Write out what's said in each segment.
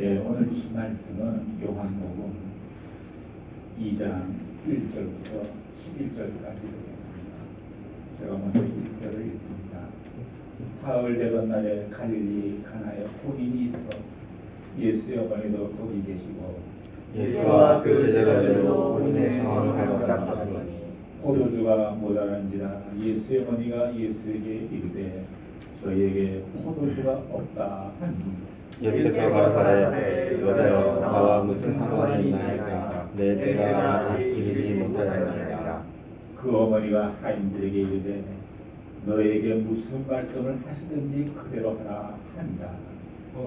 예, 오늘 주신 말씀은 요한복음 2장 1절부터 11절까지 되겠습니다. 제가 먼저 1절을 읽습니다. 사흘 되던 날에 갈릴리 가나에 혼인이 있어 예수의 어머니도 거기 계시고 예수와 그 제자들도 혼인의 청함을 받았더니 포도주가 모자란지라 예수의 어머니가 예수에게 이르되 저희에게 포도주가 없다 하니 예수께서 가라사대 여자여 나와 무슨 상관이 있나이까 내 때가 아직 이르지 못하였나이다. 그 어머니가 하인들에게 이르되 너에게 무슨 말씀을 하시든지 그대로 하라 하니라.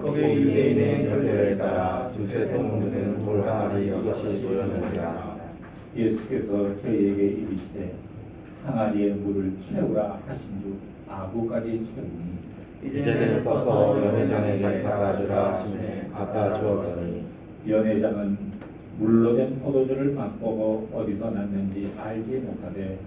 거기 유대인의 혈례에 따라 두세 통 묻은 돌 항아리 6이 쏘였는지라. 예수께서 저희에게 이르시되 항아리에 물을 채우라 하신 줄 아구까지 채우니 이제는 떠서 연회장에게 갖다 주라 하시매 갖다 주었더니 연회장은 물로 된 포도주를 맛보고 어디서 났는지 알지 못하되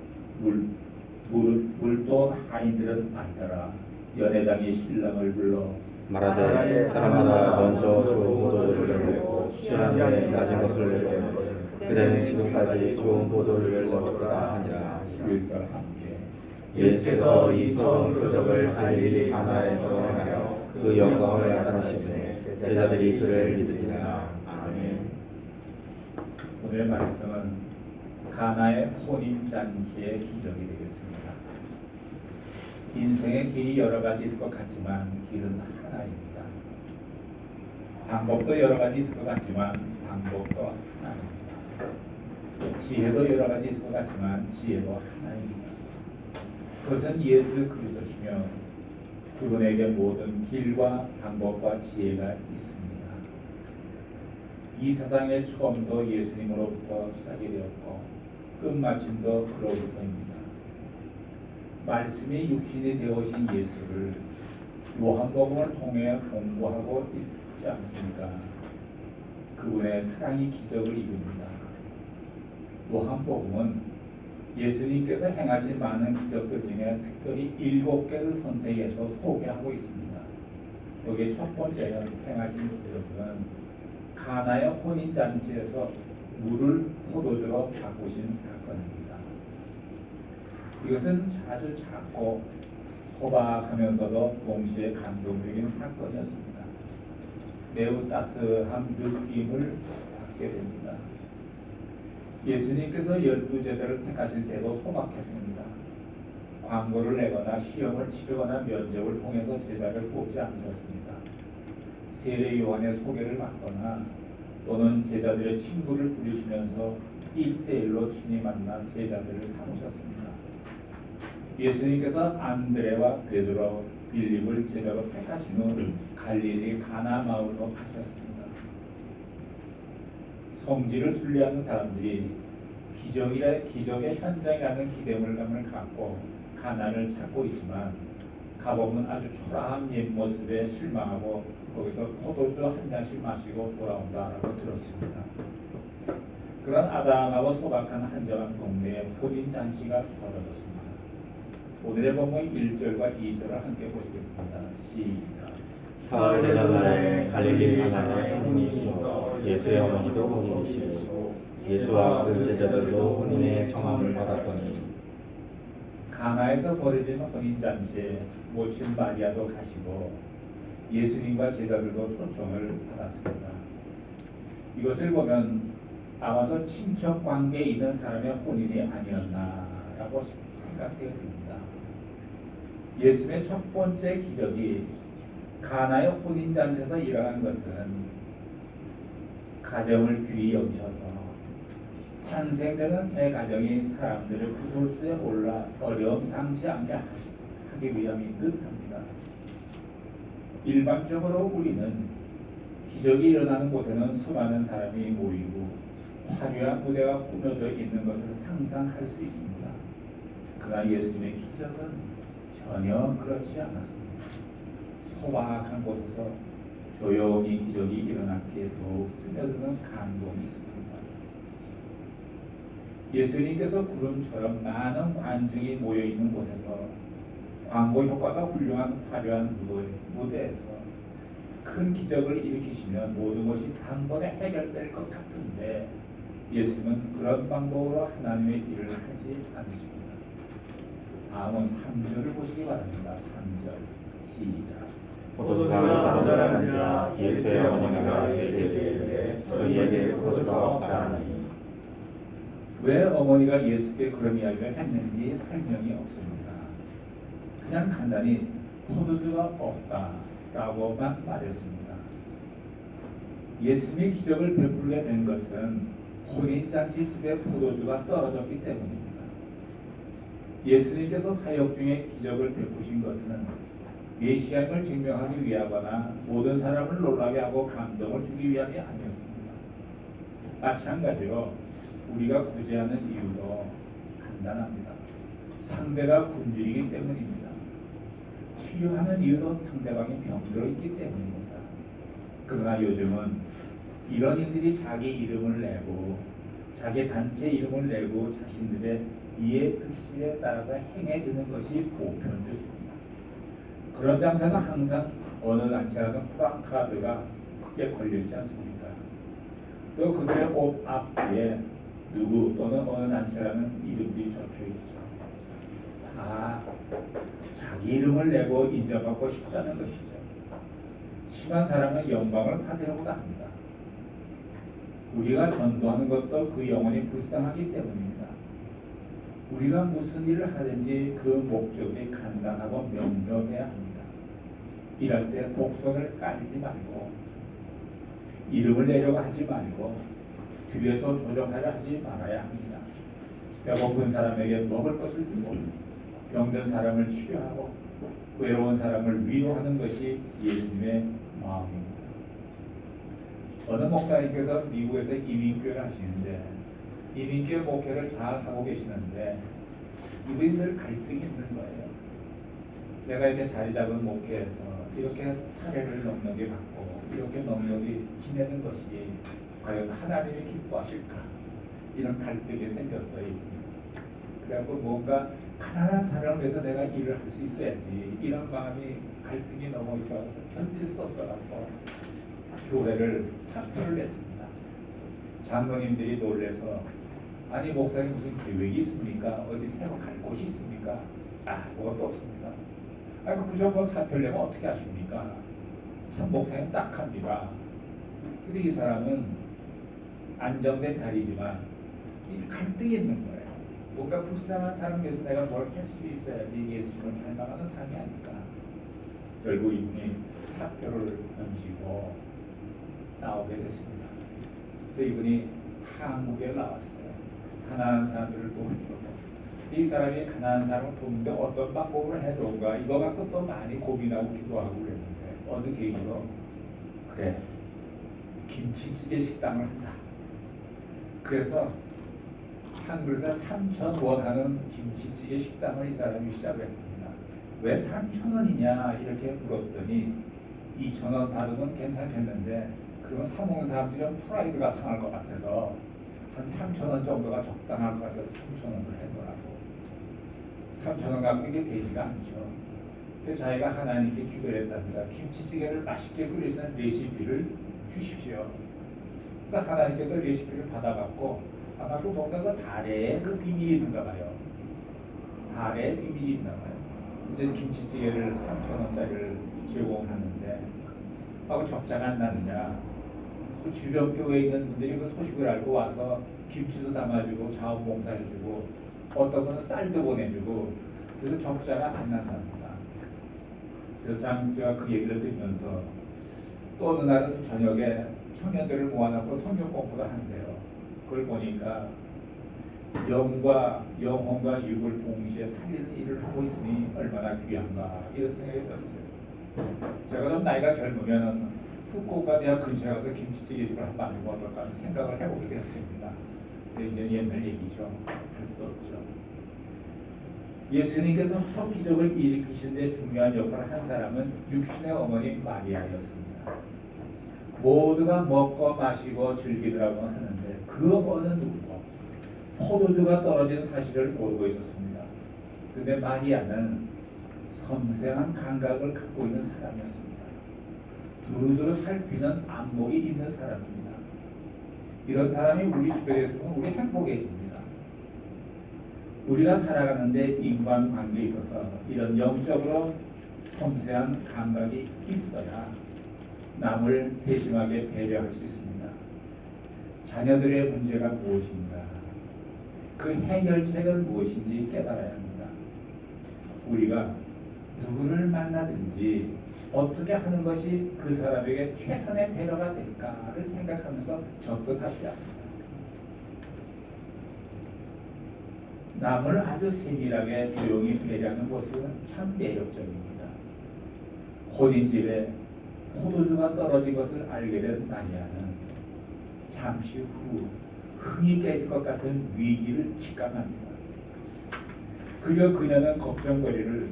물도 하인들은 알더라. 연회장이 신랑을 불러 말하되 사람마다 먼저 좋은 포도주를 내고 취한 후에 낮은 것을 내거늘 그대는 지금까지 좋은 포도주를 넣었다 하니라. 함께 예수께서 이 처음 표적을 갈릴리 가나에서 행하여 그 영광을 나타내시매 제자들이 그를 믿으니라. 아멘. 오늘의 말씀은 가나의 혼인잔치의 기적이 되겠습니다. 인생의 길이 여러 가지 있을 것 같지만 길은 하나입니다. 방법도 여러 가지 있을 것 같지만 방법도 하나입니다. 지혜도 여러 가지 있을 것 같지만 지혜도 하나입니다. 그것은 예수 그리스도시며 그분에게 모든 길과 방법과 지혜가 있습니다. 이 세상의 처음도 예수님으로부터 시작이 되었고 끝마침도 그로부터입니다. 말씀이 육신이 되어오신 예수를 요한복음을 통해 공부하고 있지 않습니까? 그분의 사랑이 기적을 이룹니다. 요한복음은 예수님께서 행하신 많은 기적들 중에 특별히 7개를 선택해서 소개하고 있습니다. 여기 첫 번째 행하신 기적은 가나의 혼인잔치에서 물을 포도주로 바꾸신 사건입니다. 이것은 아주 작고 소박하면서도 동시에 감동적인 사건이었습니다. 매우 따스한 느낌을 받게 됩니다. 예수님께서 12제자를 택하실 때도 소박했습니다. 광고를 내거나 시험을 치르거나 면접을 통해서 제자를 뽑지 않으셨습니다. 세례 요한의 소개를 받거나 또는 제자들의 친구를 부르시면서 1대1로 친히 만난 제자들을 삼으셨습니다. 예수님께서 안드레와 베드로, 빌립을 제자로 택하신 후 갈릴리 가나 마을로 가셨습니다. 성지를 순례하는 사람들이 기적의 현장이라는 기대감을 갖고 가나를 찾고 있지만 가보면 아주 초라한 옛모습에 실망하고 거기서 포도주 한 잔씩 마시고 돌아온다라고 들었습니다. 그런 아담하고 소박한 한적한 동네에 혼인잔치가 벌어졌습니다. 오늘의 본문 1절과 2절을 함께 보시겠습니다. 시작. 사흘 되던 날에 갈릴리 가나에 혼인이 있어 예수의 어머니도 거기 계시고 예수와 그 제자들도 혼인의 청함을 받았더니 가나에서 벌어진 혼인잔치에 모친 마리아도 가시고 예수님과 제자들도 초청을 받았습니다. 이것을 보면 아마도 친척 관계에 있는 사람의 혼인이 아니었나라고 생각되어집니다. 예수님의 첫 번째 기적이 가나의 혼인잔치에서 일어난 것은 가정을 귀히 여기셔서 탄생되는 새 가정이 사람들을 구설수에 올라 어려움 당치 않게 하기 위함인 듯합니다. 일반적으로 우리는 기적이 일어나는 곳에는 수많은 사람이 모이고 화려한 무대가 꾸며져 있는 것을 상상할 수 있습니다. 그러나 예수님의 기적은 전혀 그렇지 않았습니다. 소박한 곳에서 조용히 기적이 일어났기에 더욱 스며드는 감동이 있습니다. 예수님께서 구름처럼 많은 관중이 모여있는 곳에서 광고 효과가 훌륭한 화려한 무대에서 큰 기적을 일으키시면 모든 것이 단번에 해결될 것 같은데 예수님은 그런 방법으로 하나님의 일을 하지 않으십니다. 다음은 3절을 보시기 바랍니다. 3절 시작. 포도주가 모자란지라 예수의 어머니가 예수에게 이르되 저희에게 포도주가 없다니. 왜 어머니가 예수께 그런 이야기를 했는지 설명이 없습니다. 그냥 간단히 포도주가 없다라고만 말했습니다. 예수님이 기적을 베풀게 된 것은 혼인잔치 집에 포도주가 떨어졌기 때문입니다. 예수님께서 사역 중에 기적을 베푸신 것은 메시아임을 증명하기 위하거나 모든 사람을 놀라게 하고 감동을 주기 위함이 아니었습니다. 마찬가지로 우리가 구제하는 이유도 간단합니다. 상대가 굶주리기 때문입니다. 치료하는 이유도 상대방이 병들어 있기 때문입니다. 그러나 요즘은 이런 일들이 자기 이름을 내고 자기 단체 이름을 내고 자신들의 이해 특실에 따라서 행해지는 것이 보편적입니다. 그런 장사는 항상 어느 단체라는 프랑카드가 크게 걸려있지 않습니까? 또 그들의 옷 앞뒤에 누구 또는 어느 단체라는 이름들이 적혀있죠. 다 자기 이름을 내고 인정받고 싶다는 것이죠. 심한 사람은 영광을 받으려고 합니다. 우리가 전도하는 것도 그 영혼이 불쌍하기 때문입니다. 우리가 무슨 일을 하든지 그 목적이 간단하고 명료해야 합니다. 일할 때 복선을 깔지 말고 이름을 내려고 하지 말고 뒤에서 조정하려 하지 말아야 합니다. 배고픈 사람에게 먹을 것을 주고 병든 사람을 치료하고 외로운 사람을 위로하는 것이 예수님의 마음입니다. 어느 목사님께서 미국에서 이민교회를 하시는데 이민교회 목회를 잘 하고 계시는데 이분이 늘 갈등이 있는 거예요. 내가 이렇게 자리 잡은 목회에서 이렇게 사례를 넉넉히 받고 이렇게 넉넉히 지내는 것이 과연 하나님이 기뻐하실까? 이런 갈등이 생겼어요. 그래갖고 뭔가 가난한 사람을 위해서 내가 일을 할 수 있어야지 이런 마음이 갈등이 너무 있어서 견딜 수 없어갖고 교회를 사표를 냈습니다. 장로님들이 놀래서 아니 목사님 무슨 계획이 있습니까? 어디 새로 갈 곳이 있습니까? 아무것도 없습니다. 그 무조건 사표를 내면 어떻게 하십니까? 참 목사님 딱합니다. 근데 이 사람은 안정된 자리지만 이 갈등이 있는 거예요. 뭔가 불쌍한 사람 위해서 내가 뭘 할 수 있어야지 예수님을 닮아가는 삶이 아닐까. 결국 이분이 사표를 던지고 나오게 됐습니다. 그래서 이분이 한국에 나왔어요. 가난한 사람들을 도우려고. 이 사람이 가난한 사람을 돕는데 어떤 방법을 해줘가 이거 갖고 또 많이 고민하고 기도하고 그랬는데 어느 계기로 그래 김치찌개 식당을 하자. 그래서 한 그릇에 3,000원 하는 김치찌개 식당을 이 사람이 시작을 했습니다. 왜 3,000원이냐 이렇게 물었더니 2,000원 받으면 괜찮겠는데 그러면 사 먹는 사람들이 좀 프라이드가 상할 것 같아서 한 3,000원 정도가 적당할 것 같아서 3,000원을 해더라고. 3,000원 갖고 이게 되지가 않죠. 그래서 자기가 하나님께 기도를 했답니다. 김치찌개를 맛있게 끓일 수 있는 레시피를 주십시오. 그래서 하나님께서 레시피를 받아갖고 아마 또 뭔가 그 달에 그 비밀이 있는가 봐요. 달에 비밀이 있나 봐요. 이제 김치찌개를 3,000원짜리를 제공하는데 적자가 안 나느냐. 그 주변 교회에 있는 분들이 그 소식을 알고 와서 김치도 담아주고 자원봉사해주고 어떤 분은 쌀도 보내주고 그래서 적자가 안 난답니다. 그래서 제가 그 얘기를 들으면서 또 어느 날은 저녁에 청년들을 모아놓고 성경 공부를 한대요. 그걸 보니까 영과 영혼과 육을 동시에 살리는 일을 하고 있으니 얼마나 귀한가 이런 생각이 들었어요. 제가 좀 나이가 젊으면 후쿠오카 대학 근처에 가서 김치찌개집을 한번 만들면 어떨까 하는 생각을 해보게 됐습니다. 근데 이제 옛날 얘기죠. 할 수 없죠. 예수님께서 첫 기적을 일으키신 데 중요한 역할을 한 사람은 육신의 어머니 마리아였습니다. 모두가 먹고 마시고 즐기더라고 하는데 그 어느 누구도 포도주가 떨어진 사실을 모르고 있었습니다. 그런데 마리아는 섬세한 감각을 갖고 있는 사람이었습니다. 두루두루 살피는 안목이 있는 사람입니다. 이런 사람이 우리 주변에 있으면 우리 행복해집니다. 우리가 살아가는데 인간관계에 있어서 이런 영적으로 섬세한 감각이 있어야 남을 세심하게 배려할 수 있습니다. 자녀들의 문제가 무엇인가, 그 해결책은 무엇인지 깨달아야 합니다. 우리가 누구를 만나든지 어떻게 하는 것이 그 사람에게 최선의 배려가 될까를 생각하면서 접근하셔야 합니다. 남을 아주 세밀하게 조용히 배려하는 모습은 참 매력적입니다. 혼인집에 포도주가 떨어진 것을 알게 된 마리아는 잠시 후 흥이 깨질 것 같은 위기를 직감합니다. 그려 그녀는 걱정거리를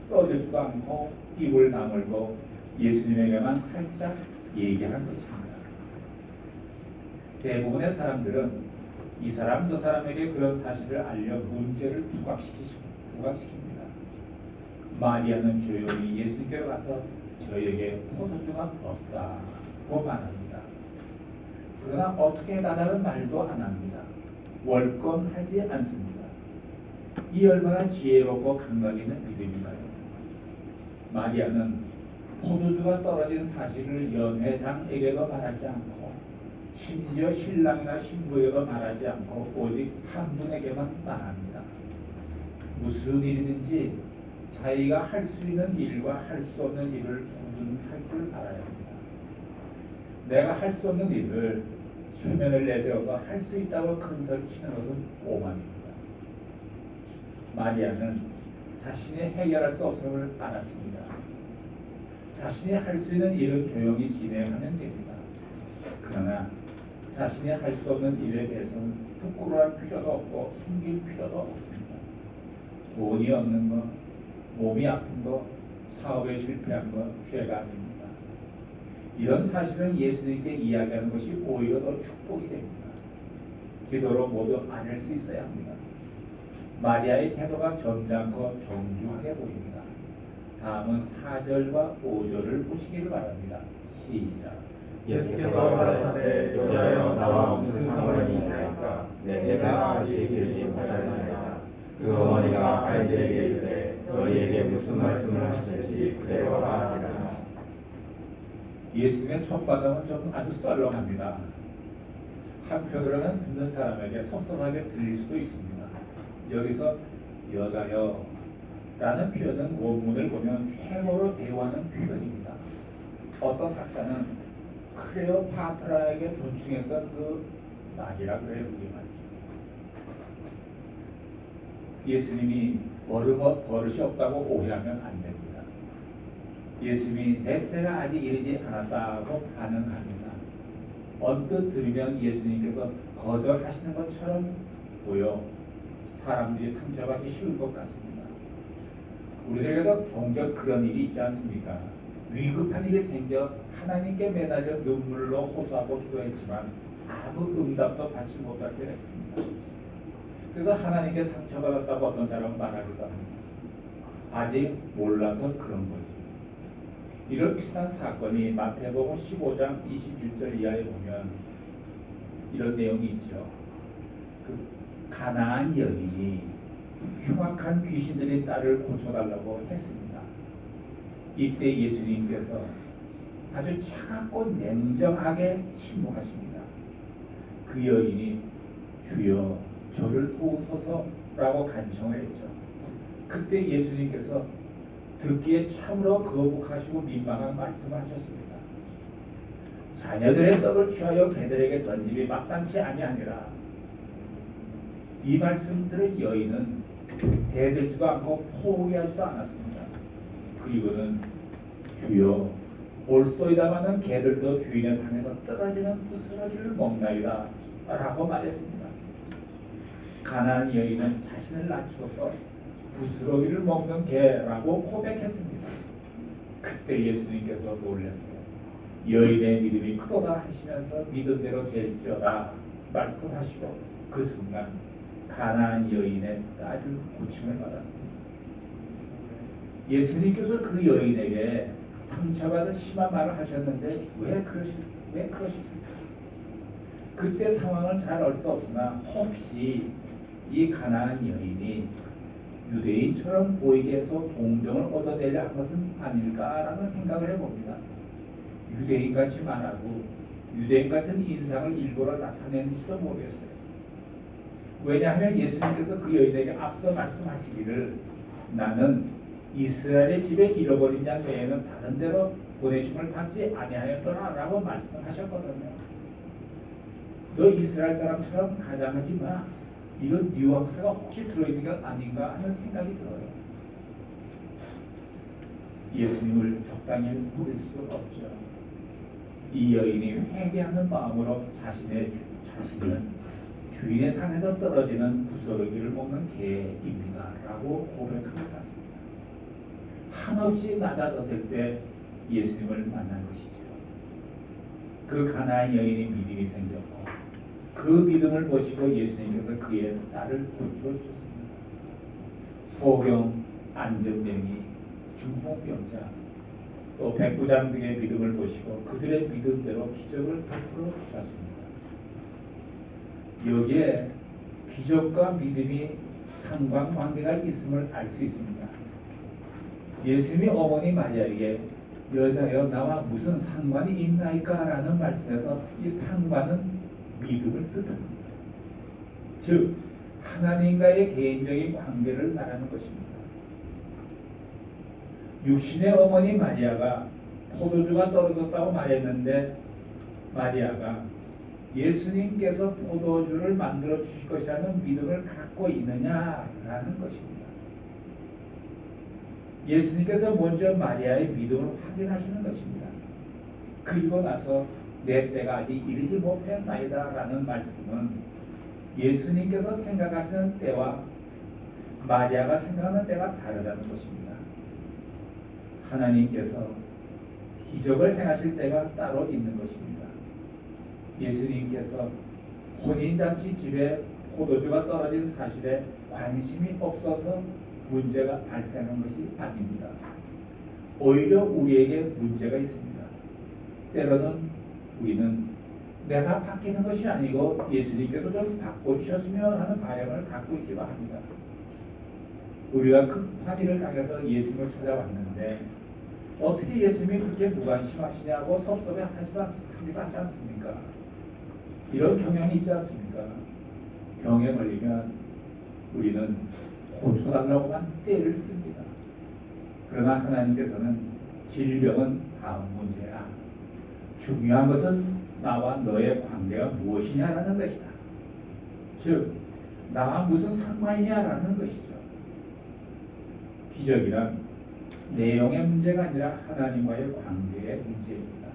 떠들지도 않고 입을 다물고 예수님에게만 살짝 얘기한 것입니다. 대부분의 사람들은 이 사람 저 사람에게 그런 사실을 알려 문제를 부각시킵니다. 마리아는 조용히 예수님께 가서 저에게 포도주가 없다고 말합니다. 그러나 어떻게 해달라는 말도 안 합니다. 월권하지 않습니다. 이 얼마나 지혜롭고 감각 있는 믿음인가요? 마리아는 포도주가 떨어진 사실을 연회장에게도 말하지 않고 심지어 신랑이나 신부에게도 말하지 않고 오직 한 분에게만 말합니다. 무슨 일이든지 자기가 할 수 있는 일과 할 수 없는 일을 구분할 줄 알아야 합니다. 내가 할 수 없는 일을 최면을 내세워서 할 수 있다고 큰소리 치는 것은 오만입니다. 마리아는 자신이 해결할 수 없음을 알았습니다. 자신이 할 수 있는 일은 조용히 진행하면 됩니다. 그러나 자신이 할 수 없는 일에 대해서는 부끄러워할 필요도 없고 숨길 필요도 없습니다. 돈이 없는 것, 몸이 아픈 것, 사업에 실패한 것 죄가 아닙니다. 이런 사실은 예수님께 이야기하는 것이 오히려 더 축복이 됩니다. 기도로 모두 안을 수 있어야 합니다. 마리아의 태도가 점잖고 정중하게 보입니다. 다음은 4절과 5절을 보시기를 바랍니다. 시작. 예수께서 가라사대 여자여 나와 무슨 상관이 있나이까 내가 아직 이르지 못하였나이다. 그 어머니가 아이들에게 이르되 너희에게 무슨 말씀을 하시는지 그대로 하라 하니라. 예수님의 첫 반응은 좀 아주 썰렁합니다. 한편으로는 듣는 사람에게 섭섭하게 들릴 수도 있습니다. 여기서 여자여 라는 표현은 원문을 보면 최고로 대우하는 표현입니다. 어떤 학자는 클레오파트라에게 존중했던 그 말이라 그래요. 그게 말이죠. 예수님이 버릇이 없다고 오해하면 안 됩니다. 예수님이 내 때가 아직 이르지 않았다고 반응합니다. 언뜻 들으면 예수님께서 거절하시는 것처럼 보여 사람들이 상처받기 쉬울 것 같습니다. 우리들에게도 종종 그런 일이 있지 않습니까? 위급한 일이 생겨 하나님께 매달려 눈물로 호소하고 기도했지만 아무 응답도 받지 못할 때가 있습니다. 그래서 하나님께 상처받았다고 어떤 사람은 말하기도 합니다. 아직 몰라서 그런 거지. 이런 비슷한 사건이 마태복음 15장 21절 이하에 보면 이런 내용이 있죠. 그 가나안 여인이 흉악한 귀신들의 딸을 고쳐달라고 했습니다. 이때 예수님께서 아주 차갑고 냉정하게 침묵하십니다. 그 여인이 주여 저를 도우소서라고 간청을 했죠. 그때 예수님께서 듣기에 참으로 거북하시고 민망한 말씀을 하셨습니다. 자녀들의 떡을 취하여 개들에게 던짐이 마땅치 아니하니라. 이 말씀들을 여인은 대들지도 않고 포기하지도 않았습니다. 그리고는 주여 올소이다마는 개들도 주인의 상에서 떨어지는 부스러기를 먹나이다 라고 말했습니다. 가나안 여인은 자신을 낮춰서 부스러기를 먹는 개라고 고백했습니다. 그때 예수님께서 놀랐어요. 여인의 믿음이 크도다 하시면서 믿음대로 될지어다 말씀하시고 그 순간 가나안 여인의 딸을 고침을 받았습니다. 예수님께서 그 여인에게 상처받은 심한 말을 하셨는데 왜 그러셨을까? 그때 상황을 잘 알 수 없으나 혹시 이 가나안 여인이 유대인처럼 보이게 해서 동정을 얻어내려 한 것은 아닐까라는 생각을 해봅니다. 유대인같이 말하고 유대인 같은 인상을 일부러 나타내는지도 모르겠어요. 왜냐하면 예수님께서 그 여인에게 앞서 말씀하시기를 나는 이스라엘의 집에 잃어버린 양 외에는 다른 데로 보내심을 받지 아니하였더라 라고 말씀하셨거든요. 너 이스라엘 사람처럼 가장하지 마. 이런 뉘앙스가 혹시 들어있는 것 아닌가 하는 생각이 들어요. 예수님을 적당히 속일 수가 없죠. 이 여인이 회개하는 마음으로 자신은 주인의 산에서 떨어지는 부스러기를 먹는 개입니다 라고 고백한 것 같습니다. 한없이 낮아졌을 때 예수님을 만난 것이죠. 그 가나안 여인의 믿음이 생겼고 그 믿음을 보시고 예수님께서 그의 딸을 고쳐주셨습니다. 소경, 안전병이, 중풍병자, 또 백부장 등의 믿음을 보시고 그들의 믿음대로 기적을 베풀어 주셨습니다. 여기에 기적과 믿음이 상관관계가 있음을 알 수 있습니다. 예수님이 어머니 마리아에게 여자여 나와 무슨 상관이 있나이까? 라는 말씀에서 이 상관은 믿음을 뜻합니다. 즉 하나님과의 개인적인 관계를 말하는 것입니다. 육신의 어머니 마리아가 포도주가 떨어졌다고 말했는데 마리아가 예수님께서 포도주를 만들어 주실 것이라는 믿음을 갖고 있느냐라는 것입니다. 예수님께서 먼저 마리아의 믿음을 확인하시는 것입니다. 그리고 나서 내 때가 아직 이르지 못했나이다 라는 말씀은 예수님께서 생각하시는 때와 마리아가 생각하는 때가 다르다는 것입니다. 하나님께서 기적을 행하실 때가 따로 있는 것입니다. 예수님께서 혼인잔치 집에 포도주가 떨어진 사실에 관심이 없어서 문제가 발생한 것이 아닙니다. 오히려 우리에게 문제가 있습니다. 때로는 우리는 내가 바뀌는 것이 아니고 예수님께서 좀 바꿔주셨으면 하는 바람을 갖고 있기도 합니다. 우리가 급한 일을 당해서 예수님을 찾아왔는데 어떻게 예수님이 그렇게 무관심하시냐고 섭섭해하지도 하지 않습니까? 이런 경향이 있지 않습니까? 병에 걸리면 우리는 고쳐달라고만 떼를 씁니다. 그러나 하나님께서는 질병은 다음 문제야. 중요한 것은 나와 너의 관계가 무엇이냐라는 것이다. 즉 나와 무슨 상관이냐라는 것이죠. 기적이란 내용의 문제가 아니라 하나님과의 관계의 문제입니다.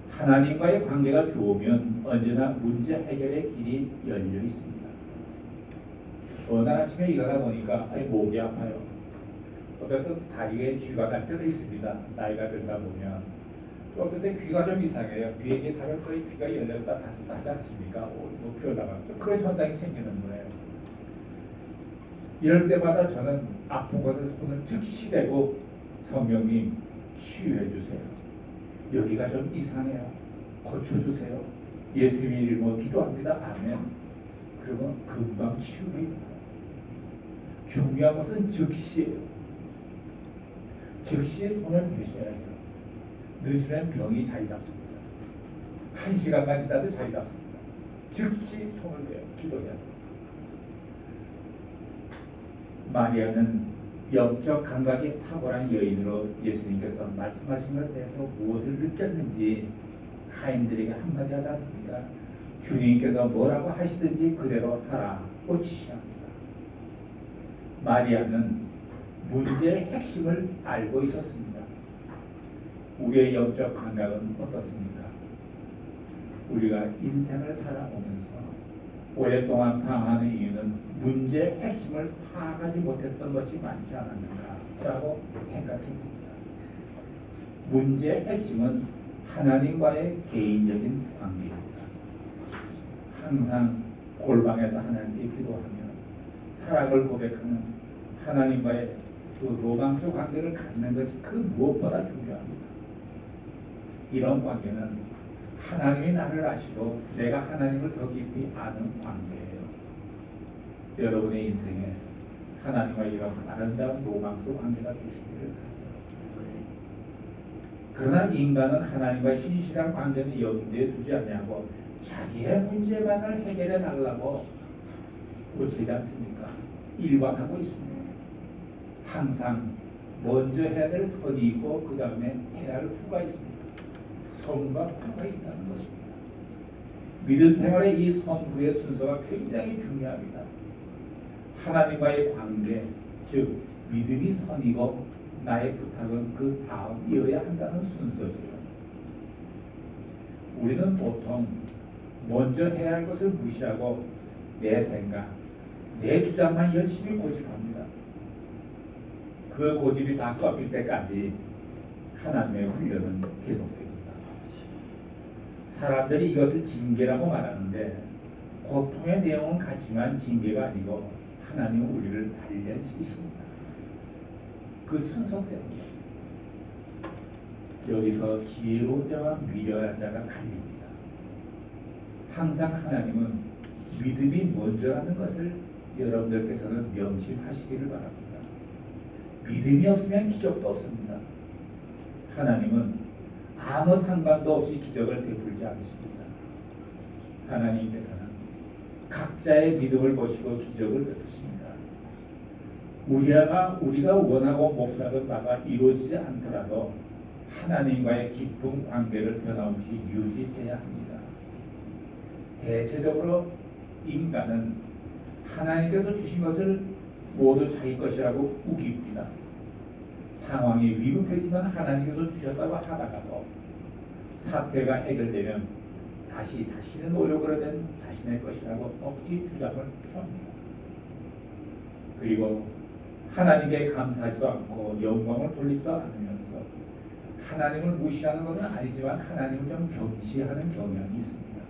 하나님과의 관계가 좋으면 언제나 문제 해결의 길이 열려 있습니다. 어느 날 아침에 일어나 보니까 목이 아파요. 어떤 다리에 쥐가 날 때도 있습니다. 나이가 들다 보면 또 어떤 때 귀가 좀 이상해요. 비행기 타면 거의 귀가 열렸다 닫혔다 하지 않습니까? 높이려다가 그런 현상이 생기는 거예요. 이럴 때마다 저는 아픈 곳에 손을 즉시 대고 성령님 치유해 주세요. 여기가 좀 이상해요. 고쳐주세요. 예수님의 이름으로 기도합니다. 아멘. 그러면 금방 치유해요. 중요한 것은 즉시예요. 즉시 손을 대셔야 해요. 늦으면 병이 자리 잡습니다. 1시간만 지나도 자리 잡습니다. 즉시 손을 대요. 기도해야 돼요. 마리아는 영적 감각이 탁월한 여인으로 예수님께서 말씀하신 것에서 무엇을 느꼈는지 하인들에게 한마디 하지 않습니까? 주님께서 뭐라고 하시든지 그대로 하라고 지시합니다. 마리아는 문제의 핵심을 알고 있었습니다. 우리의 영적 감각은 어떻습니까? 우리가 인생을 살아오면서 오랫동안 방황하는 이유는 문제의 핵심을 파악하지 못했던 것이 많지 않았는가라고 생각합니다. 문제의 핵심은 하나님과의 개인적인 관계입니다. 항상 골방에서 하나님께 기도하며 사랑을 고백하는 하나님과의 그 로망스 관계를 갖는 것이 그 무엇보다 중요합니다. 이런 관계는 하나님이 나를 아시고 내가 하나님을 더 깊이 아는 관계예요. 여러분의 인생에 하나님과 이런 아름다운 로망스 관계가 되시기를 바랍니다. 그러나 인간은 하나님과 신실한 관계는 염두에 두지 않냐고 자기의 문제만을 해결해 달라고 고치지 않습니까? 일관하고 있습니다. 항상 먼저 해야 될 선이 있고 그 다음에 해야 할 후가 있습니다. 선과 후가 있다는 것입니다. 믿음 생활의 이 선후의 순서가 굉장히 중요합니다. 하나님과의 관계, 즉 믿음이 선이고 나의 부탁은 그 다음이어야 한다는 순서지요. 우리는 보통 먼저 해야 할 것을 무시하고 내 생각, 내 주장만 열심히 고집합니다. 그 고집이 다 꺾일 때까지 하나님의 훈련은 계속됩니다. 사람들이 이것을 징계라고 말하는데 고통의 내용은 같지만 징계가 아니고 하나님은 우리를 단련시키십니다. 그 순서대로입니다. 여기서 지혜로운 자와 미련한 자가 갈립니다. 항상 하나님은 믿음이 먼저라는 것을 여러분들께서는 명심하시기를 바랍니다. 믿음이 없으면 기적도 없습니다. 하나님은 아무 상관도 없이 기적을 베풀지 않으십니다. 하나님께서는 각자의 믿음을 보시고 기적을 베푸십니다. 우리가 원하고 목표하던 바가 이루어지지 않더라도 하나님과의 깊은 관계를 변함없이 유지해야 합니다. 대체적으로 인간은 하나님께서 주신 것을 모두 자기 것이라고 우깁니다. 상황이 위급해지면 하나님께서 주셨다고 하다가도 사태가 해결되면 다시 자신의 노력으로 된 자신의 것이라고 억지 주장을 펴니다. 그리고 하나님께 감사하지도 않고 영광을 돌리지도 않으면서 하나님을 무시하는 것은 아니지만 하나님을 좀 경시하는 경향이 있습니다.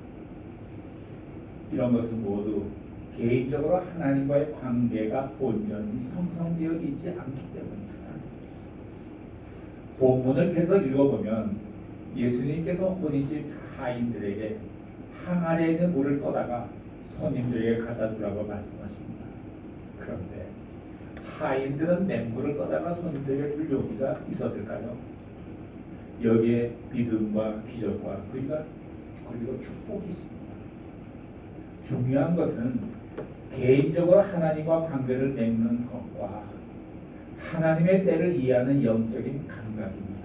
이런 것은 모두 개인적으로 하나님과의 관계가 온전히 형성되어 있지 않기 때문입니다. 본문을 계속 읽어보면 예수님께서 혼인집 하인들에게 항아리에 있는 물을 떠다가 손님들에게 갖다 주라고 말씀하십니다. 그런데 하인들은 맹물을 떠다가 손님들에게 줄 용기가 있었을까요? 여기에 믿음과 기적과 그리고 축복이 있습니다. 중요한 것은 개인적으로 하나님과 관계를 맺는 것과 하나님의 때를 이해하는 영적인 감각입니다.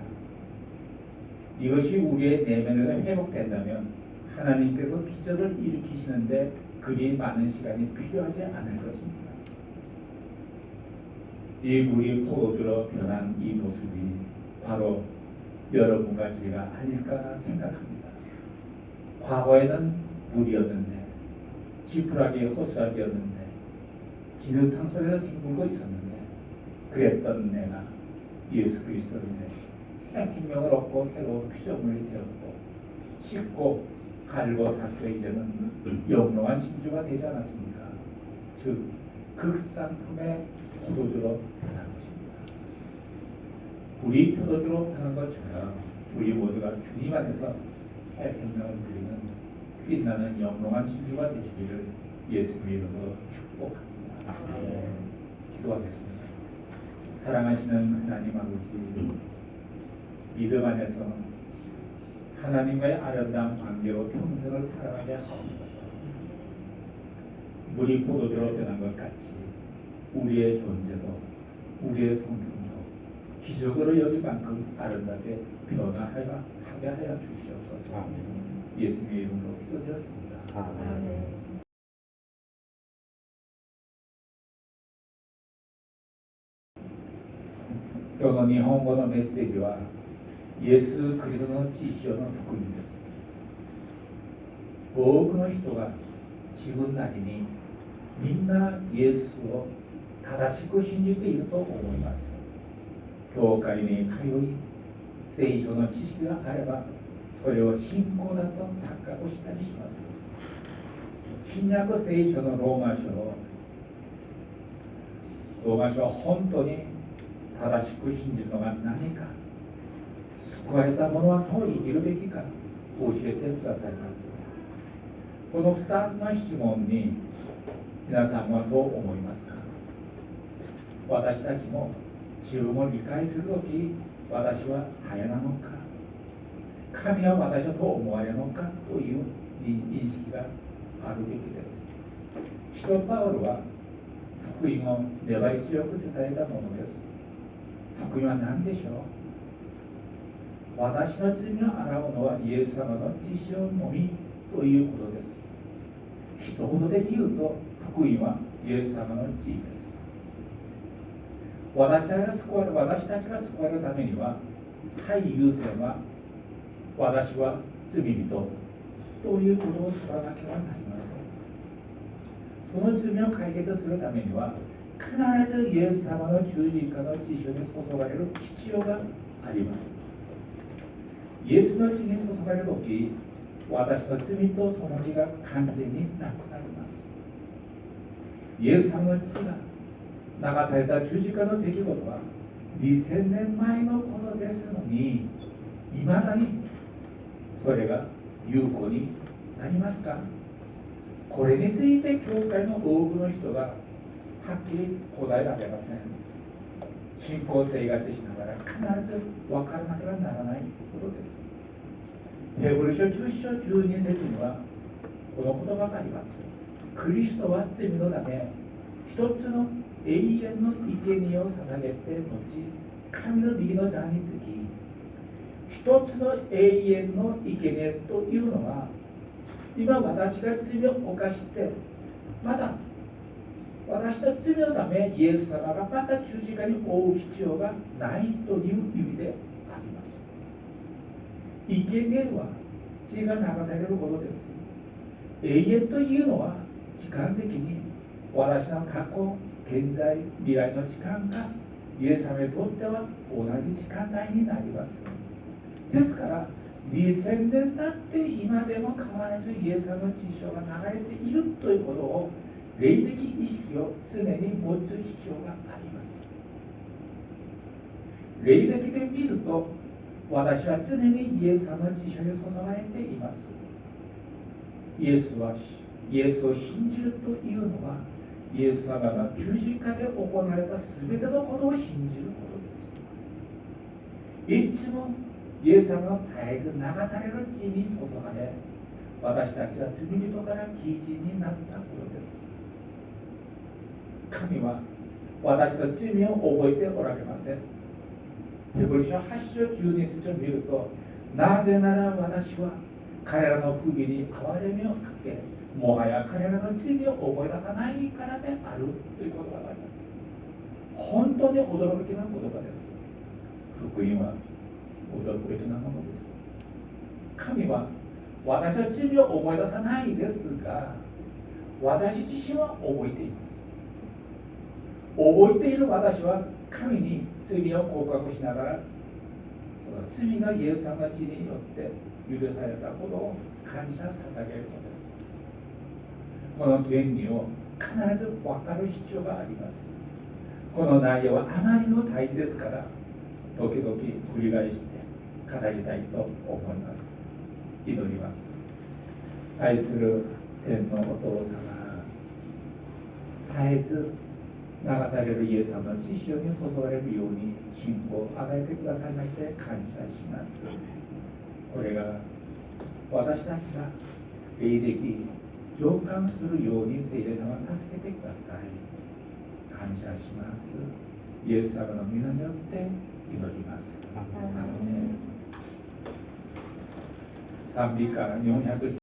이것이 우리의 내면에서 회복된다면 하나님께서 기적을 일으키시는데 그리 많은 시간이 필요하지 않을 것입니다. 이 물이 포도주로 변한 이 모습이 바로 여러분과 제가 아닐까 생각합니다. 과거에는 물이었는데 지푸라기 허수아비였는데 진흙탕 속에서 뒹굴고 있었는데 그랬던 내가 예수 그리스도로 인해 새 생명을 얻고 새로운 피조물이 되었고 씻고 갈고 닦여 이제는 영롱한 진주가 되지 않았습니까? 즉 극상품의 포도주로 변한 것입니다. 우리 포도주로 변한 것처럼 우리 모두가 주님 안에서 새 생명을 누리는 빛나는 영롱한 진주가 되시기를 예수님의 이름으로 축복합니다. 기도하겠습니다. 사랑하시는 하나님 아버지, 믿음 안에서 하나님과의 아름다운 관계로 평생을 살아가게 하옵소서. 물이 포도주로 변한 것 같이 우리의 존재도 우리의 성품도 기적으로 여길 만큼 아름답게 변화하게 하여 주시옵소서. 예수님의 이름으로 기도드렸습니다. 아멘.今日の日本語のメッセージはイエス・キリストの血潮の福音です。多くの人が自分なりにみんなイエスを正しく信じていると思います。教会に通い聖書の知識があればそれを信仰だと錯覚したりします。新約聖書のローマ書は本当に正しく信じるのが何か、救われた者はどう生きるべきか教えてくださいます。この2つの質問に皆さんはどう思いますか？私たちも自分を理解するとき、私は誰なのか、神は私をどう思われるのかという認識があるべきです。使徒パウロは福音を粘り強く伝えたものです。福音は何でしょう？私の罪を洗うのはイエス様の血潮のみということです。一言で言うと、福音はイエス様の血です。私たちが救われるためには、最優先は私は罪人ということを知らなければなりません。その罪を解決するためには、必ずイエス様の十字架の血潮に注がれる必要があります。イエスの血に注がれるとき、私の罪とその義が完全になくなります。イエス様の血が流された十字架の出来事は2000年前のことですのに、いまだにそれが有効になりますか？これについて教会の多くの人がはっきり答えられません。信仰生活しながら必ず分からなければならないことです。ヘブル書10章12節にはこの言葉があります。クリストは罪のため一つの永遠の生贄を捧げて後、神の右の座につき、一つの永遠の生贄というのは、今私が罪を犯して、また私の罪のためイエス様がまた十字架に追う必要がないという意味であります。生贄は血が流されることです。永遠というのは時間的に私の過去、現在、未来の時間がイエス様にとっては同じ時間帯になります。ですから2000年経って今でも変わらずイエス様の血潮が流れているということを、霊的意識を常に持つ必要があります。霊的で見ると、私は常にイエス様の血潮に注がれています。イエスを信じるというのは、イエス様が十字架で行われた全てのことを信じることです。いつもイエス様の絶えず流される血に注がれ、私たちは罪人から義人になったことです。神は私の罪を覚えておられません。ヘブル書8章12節を見ると、なぜなら私は彼らの不義に憐れみをかけ、もはや彼らの罪を思い出さないからであるという言葉があります。本当に驚きな言葉です。福音は驚くべきなものです。神は私の罪を思い出さないですが、私自身は覚えています。覚えている私は神に罪を告白しながら、その罪がイエス様の血によって許されたことを感謝捧げるのです。この原理を必ず分かる必要があります。この内容はあまりの大事ですから、時々繰り返して語りたいと思います。祈ります。愛する天のお父様、絶えず流されるイエス様の血潮に注がれるように信仰を与えてくださいまして感謝します。これが私たちが霊的共感するように聖霊様助けてください。感謝します。イエス様の皆によって祈ります。賛美歌410